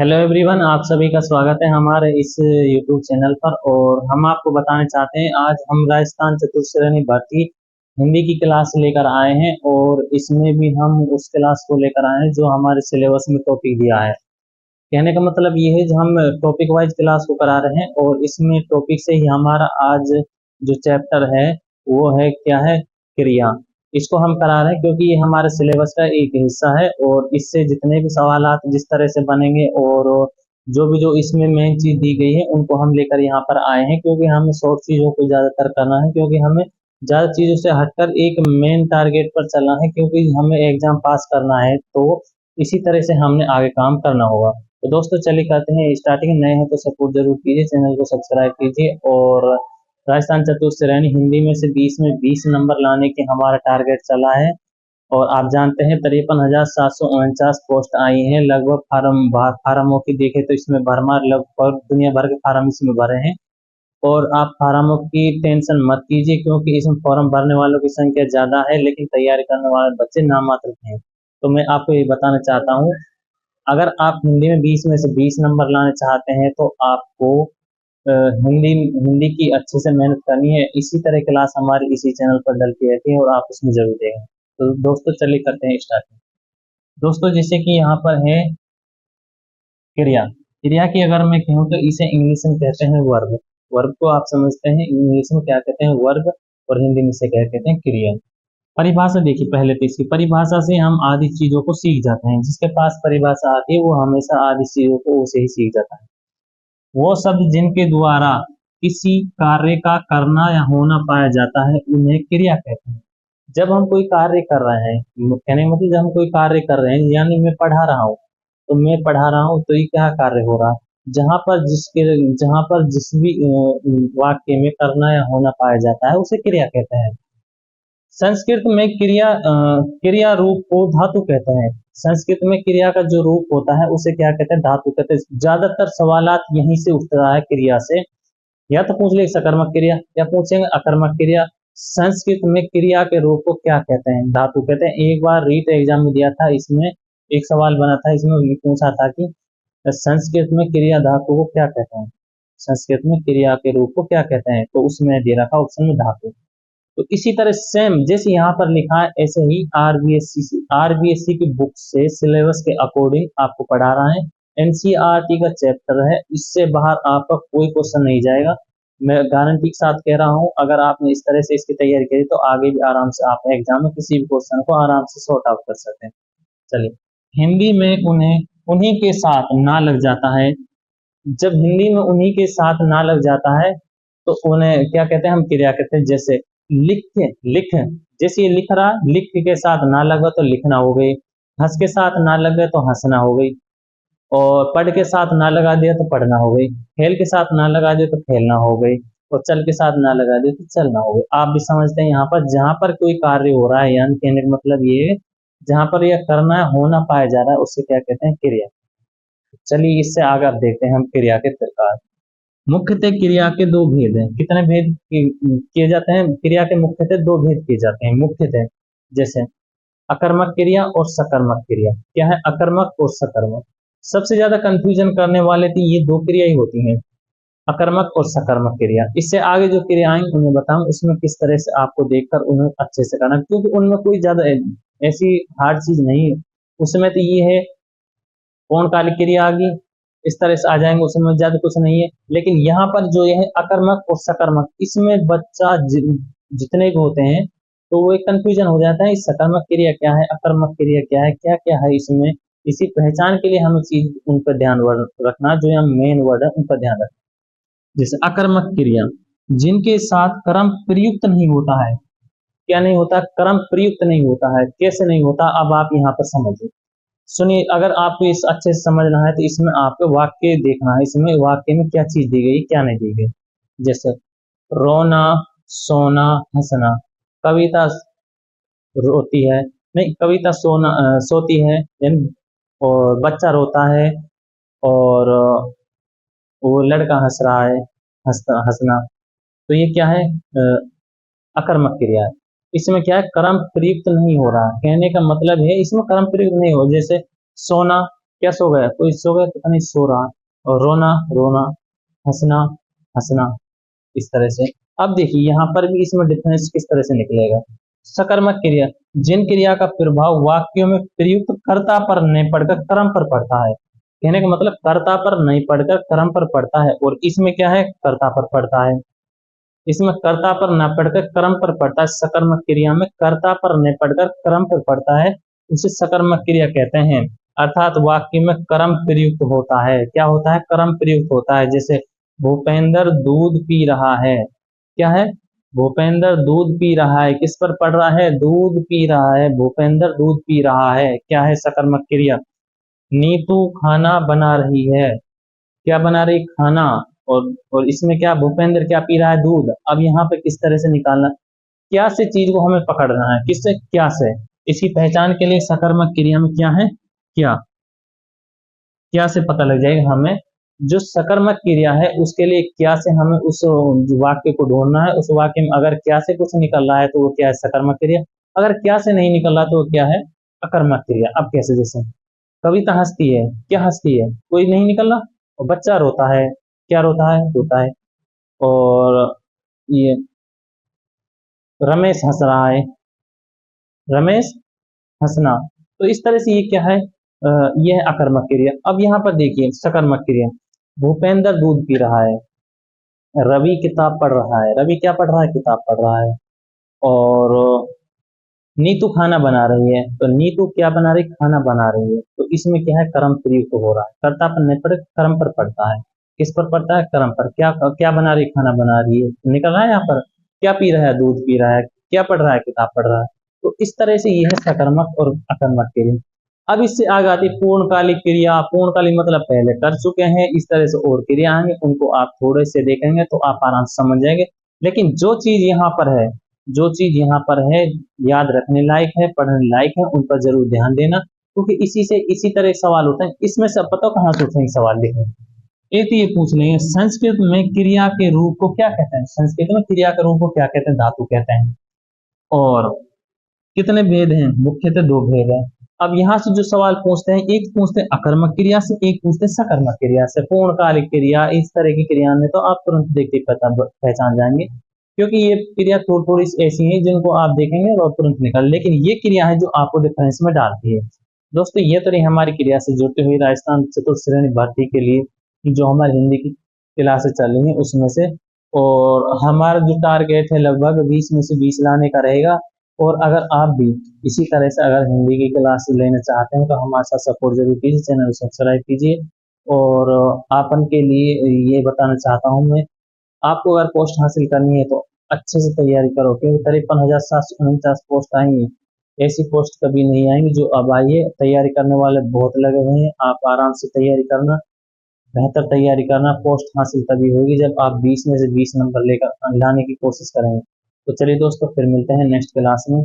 Hello everyone, आप सभी का स्वागत है हमारे इस यूट्यूब चैनल पर। और हम आपको बताने चाहते हैं, आज हम राजस्थान चतुश्रेणी भर्ती हिंदी की क्लास लेकर आए हैं। और इसमें भी हम उस क्लास को लेकर आए हैं जो हमारे सिलेबस में टॉपिक दिया है। कहने का मतलब ये है, जो हम टॉपिक वाइज क्लास को करा रहे हैं और इसमें टॉपिक से ही हमारा आज जो चैप्टर है वो है क्या है, क्रिया। इसको हम करा रहे हैं क्योंकि ये हमारे सिलेबस का एक हिस्सा है और इससे जितने भी सवालात जिस तरह से बनेंगे और जो इसमें मेन चीज दी गई है उनको हम लेकर यहाँ पर आए हैं, क्योंकि हमें शॉर्ट चीजों को ज्यादातर करना है, क्योंकि हमें ज्यादा चीजों से हटकर एक मेन टारगेट पर चलना है, क्योंकि हमें एग्जाम पास करना है। तो इसी तरह से हमने आगे काम करना होगा। तो दोस्तों चलिए करते हैं स्टार्टिंग। नए हैं तो सपोर्ट जरूर कीजिए, चैनल को सब्सक्राइब कीजिए। और राजस्थान चतुश्रेणी हिंदी में से 20 में 20 नंबर लाने की हमारा टारगेट चला है। और आप जानते हैं 53,749 पोस्ट आई हैं। लगभग फार्मों की देखें तो इसमें भरमार लगभग दुनिया भर के फार्म इसमें भरे हैं। और आप फार्मों की टेंशन मत कीजिए, क्योंकि इसमें फॉर्म भरने वालों की संख्या ज्यादा है लेकिन तैयारी करने वाले बच्चे नामात्र हैं। तो मैं आपको ये बताना चाहता हूँ, अगर आप हिंदी में 20 में से 20 नंबर लाने चाहते हैं तो आपको हिंदी हिंदी की अच्छे से मेहनत करनी है। इसी तरह क्लास हमारी इसी चैनल पर डलती रहती है और आप उसमें जरूर देखें। तो दोस्तों चलिए करते हैं स्टार्ट। दोस्तों जैसे कि यहाँ पर है क्रिया। क्रिया की अगर मैं कहूँ तो इसे इंग्लिश में कहते हैं वर्ब। वर्ब को आप समझते हैं इंग्लिश में क्या कहते हैं, वर्ब। और हिंदी में से क्या कहते हैं, क्रिया। परिभाषा देखिए, पहले तो इसकी परिभाषा से हम आदि चीजों को सीख जाते हैं। जिसके पास परिभाषा आती है वो हमेशा आदि चीजों को उसे ही सीख जाता है। वो शब्द जिनके द्वारा किसी कार्य का करना या होना पाया जाता है उन्हें क्रिया कहते हैं। जब हम कोई कार्य कर रहे हैं, कहने का मतलब जब हम कोई कार्य कर रहे हैं, यानी मैं पढ़ा रहा हूँ, तो मैं पढ़ा रहा हूँ तो ये क्या कार्य हो रहा है, जहाँ पर जिस भी वाक्य में करना या होना पाया जाता है उसे क्रिया कहते हैं। संस्कृत में क्रिया रूप को धातु कहते हैं। संस्कृत में क्रिया का जो रूप होता है उसे क्या कहते हैं, धातु कहते हैं। ज्यादातर सवालात यहीं से उठ रहा है क्रिया से। या तो पूछ ले सकर्मक क्रिया या पूछेंगे अकर्मक क्रिया। संस्कृत में क्रिया के रूप को क्या कहते हैं, धातु कहते हैं। एक बार रीट एग्जाम में दिया था, इसमें एक सवाल बना था, इसमें पूछा था कि संस्कृत में क्रिया धातु को क्या कहते हैं, संस्कृत में क्रिया के रूप को क्या कहते हैं, तो उसमें दे रखा ऑप्शन में धातु। तो इसी तरह सेम जैसे यहाँ पर लिखा है ऐसे ही आरबीएससी की बुक से सिलेबस के अकॉर्डिंग आपको पढ़ा रहा है। एनसीईआरटी का चैप्टर है, इससे बाहर आपका कोई क्वेश्चन नहीं जाएगा। मैं गारंटी के साथ कह रहा हूँ, अगर आपने इस तरह से इसकी तैयारी करी तो आगे भी आराम से आप एग्जाम में किसी भी क्वेश्चन को आराम से सॉर्ट आउट कर सकते हैं। चलिए, हिंदी में उन्हें उन्हीं के साथ ना लग जाता है। जब हिंदी में उन्हीं के साथ ना लग जाता है तो उन्हें क्या कहते हैं, हम क्रिया कहते हैं। जैसे लिख लिख, जैसे ये लिख रहा, लिख के साथ ना लगा तो लिखना हो गई। हंस के साथ ना लगे तो हंसना हो गई। और पढ़ के साथ ना लगा दिया तो पढ़ना हो गई। खेल के साथ ना लगा दिया तो खेलना हो गई। और चल के साथ ना लगा दिया तो चलना हो गई। आप भी समझते हैं, यहाँ पर जहां पर कोई कार्य हो रहा है, यानी कहने का मतलब ये है जहां पर यह करना है होना पाया जा रहा है उसे क्या कहते हैं, क्रिया। चलिए इससे आगे आप देखते हैं हम क्रिया के प्रकार। मुख्यतः क्रिया के दो भेद हैं। कितने भेद किए जाते हैं, क्रिया के मुख्यतः दो भेद किए जाते हैं मुख्यतः। जैसे अकर्मक क्रिया और सकर्मक क्रिया। क्या है अकर्मक और सकर्मक? सबसे ज्यादा कंफ्यूजन करने वाले थी ये दो क्रिया ही होती हैं, अकर्मक और सकर्मक क्रिया। इससे आगे जो क्रियाएं उन्हें बताऊं उसमें किस तरह से आपको देखकर उन्हें अच्छे से करना, क्योंकि उनमें कोई ज्यादा ऐसी हार्ड चीज नहीं है। उसमें तो ये है कौन कालिक क्रिया आ गई, इस तरह से आ जाएंगे, उसमें ज्यादा कुछ नहीं है। लेकिन यहाँ पर जो ये है अकर्मक और सकर्मक, इसमें बच्चा जितने भी होते हैं तो वो एक कंफ्यूजन हो जाता है, इस सकर्मक क्रिया क्या है, अकर्मक क्रिया क्या है, क्या क्या है इसमें। इसी पहचान के लिए हमें चीज उन पर ध्यान रखना, जो यहाँ मेन वर्ड है उन पर ध्यान रखना। जैसे अकर्मक क्रिया, जिनके साथ कर्म प्रयुक्त नहीं होता है। क्या नहीं होता, कर्म प्रयुक्त नहीं होता है। कैसे नहीं होता, अब आप यहाँ पर समझिए। सुनिए, अगर आपको इस अच्छे से समझना है तो इसमें आपको वाक्य देखना है, इसमें वाक्य में क्या चीज दी गई क्या नहीं दी गई। जैसे रोना, सोना, हंसना। कविता रोती है, नहीं कविता सोती है, और बच्चा रोता है, और वो लड़का हंस रहा है, हंसना। तो ये क्या है, अकर्मक क्रिया है। इसमें क्या है, कर्म प्रयुक्त नहीं हो रहा। कहने का मतलब है इसमें कर्म प्रयुक्त नहीं हो। जैसे सोना, क्या सो गया? कोई सो गया तो नहीं, सो रहा। और रोना रोना, हंसना हंसना, इस तरह से। अब देखिए यहाँ पर भी इसमें डिफरेंस किस तरह से निकलेगा। सकर्मक क्रिया, जिन क्रिया का प्रभाव वाक्यों में प्रयुक्त कर्ता पर नहीं पड़कर कर्म पर पड़ता है। कहने का मतलब कर्ता पर नहीं पड़कर कर्म पर पड़ता है, और इसमें क्या है, कर्ता पर पड़ता है। इसमें कर्ता पर न पढ़कर कर्म पर पड़ता है। सकर्मक क्रिया में कर्ता पर नहीं पढ़कर कर्म पर पड़ता है, उसे सकर्मक क्रिया कहते हैं। अर्थात वाक्य में कर्म प्रयुक्त होता है। क्या होता है? कर्म प्रयुक्त होता है। जैसे भूपेंद्र दूध पी रहा है। क्या है? भूपेंद्र दूध पी रहा है। किस पर पड़ रहा है? दूध पी रहा है। भूपेंद्र दूध पी रहा है, क्या है? सकर्मक क्रिया। नीतू खाना बना रही है। क्या बना रही? खाना। और इसमें क्या, भूपेंद्र क्या पी रहा है? दूध। अब यहाँ पे किस तरह से निकालना, क्या से चीज को हमें पकड़ना है, किससे? क्या से। इसकी पहचान के लिए सकर्मक क्रिया में क्या है? क्या। क्या से पता लग जाएगा हमें। जो सकर्मक क्रिया है उसके लिए क्या से हमें उस वाक्य को ढूंढना है। उस वाक्य में अगर क्या से कुछ निकल रहा है तो वो क्या है? सकर्मक क्रिया। अगर क्या से नहीं निकल रहा तो वो क्या है? अकर्मक क्रिया। अब कैसे? जैसे कविता हंसती है। क्या हंसती है? कोई नहीं निकल रहा। और बच्चा रोता है। क्या रोता है? रोता है। और ये रमेश हंस रहा है। रमेश हंसना। तो इस तरह से ये क्या है, ये है अकर्मक क्रिया। अब यहाँ पर देखिए सकर्मक क्रिया। भूपेंद्र दूध पी रहा है। रवि किताब पढ़ रहा है। रवि क्या पढ़ रहा है? किताब पढ़ रहा है। और नीतू खाना बना रही है। तो नीतू क्या बना रही? खाना बना रही है। तो इसमें क्या है? कर्म प्रयुक्त हो रहा है। कर्ता पर नहीं पड़े, कर्म पर पड़ता है। किस पर पड़ता है? कर्म पर। क्या क्या बना रही? खाना बना रही है। निकल रहा है यहाँ पर। क्या पी रहा है? दूध पी रहा है। क्या पढ़ रहा है? किताब पढ़ रहा है। तो इस तरह से ये है सकर्मक और अकर्मक क्रिया। अब इससे आगे आती है पूर्णकालिक क्रिया। पूर्णकालिक मतलब पहले कर चुके हैं। इस तरह से और क्रिया आएंगे, उनको आप थोड़े से देखेंगे तो आप आराम से समझ जाएंगे। लेकिन जो चीज यहाँ पर है, जो चीज यहाँ पर है, याद रखने लायक है, पढ़ने लायक है, उन पर जरूर ध्यान देना, क्योंकि इसी तरह सवाल होते हैं। इसमें सब पता कहाँ से उठेंगे सवाल? लिखें। एक तो ये पूछ लेंगे संस्कृत में क्रिया के रूप को क्या कहते हैं। संस्कृत में क्रिया के रूप को क्या कहते हैं? धातु कहते हैं। और कितने भेद हैं? मुख्यतः दो भेद है। अब यहाँ से जो सवाल पूछते हैं, एक पूछते हैं अकर्मक क्रिया से, एक पूछते हैं सकर्मक क्रिया से। पूर्णकालिक क्रिया, इस तरह की क्रिया में तो आप तुरंत देख के पहचान जाएंगे, क्योंकि ये क्रिया थोड़ी थोड़ी ऐसी हैं जिनको आप देखेंगे और तुरंत निकल। लेकिन ये क्रिया है जो आपको डिफरेंस में डालती है। दोस्तों ये तो रही हमारी क्रिया से जुड़ती हुई राजस्थान चतुर्थ श्रेणी भर्ती के लिए जो हमारी हिंदी की क्लासेस चल रही है उसमें से। और हमारा जो टारगेट है लगभग 20 में से 20 लाने का रहेगा। और अगर आप भी इसी तरह से अगर हिंदी की क्लास लेना चाहते हैं तो हमारे साथ सपोर्ट जरूर कीजिए, चैनल को सब्सक्राइब कीजिए। और आपन के लिए ये बताना चाहता हूँ मैं, आपको अगर पोस्ट हासिल करनी है तो अच्छे से तैयारी करो, क्योंकि 53,749 पोस्ट आएंगी। ऐसी पोस्ट कभी नहीं आएंगी जो अब आई है। तैयारी करने वाले बहुत लगे हुए हैं। आप आराम से तैयारी करना, बेहतर तैयारी करना। पोस्ट हासिल तभी होगी जब आप 20 में से 20 नंबर लेकर लाने की कोशिश करेंगे। तो चलिए दोस्तों, फिर मिलते हैं नेक्स्ट क्लास में।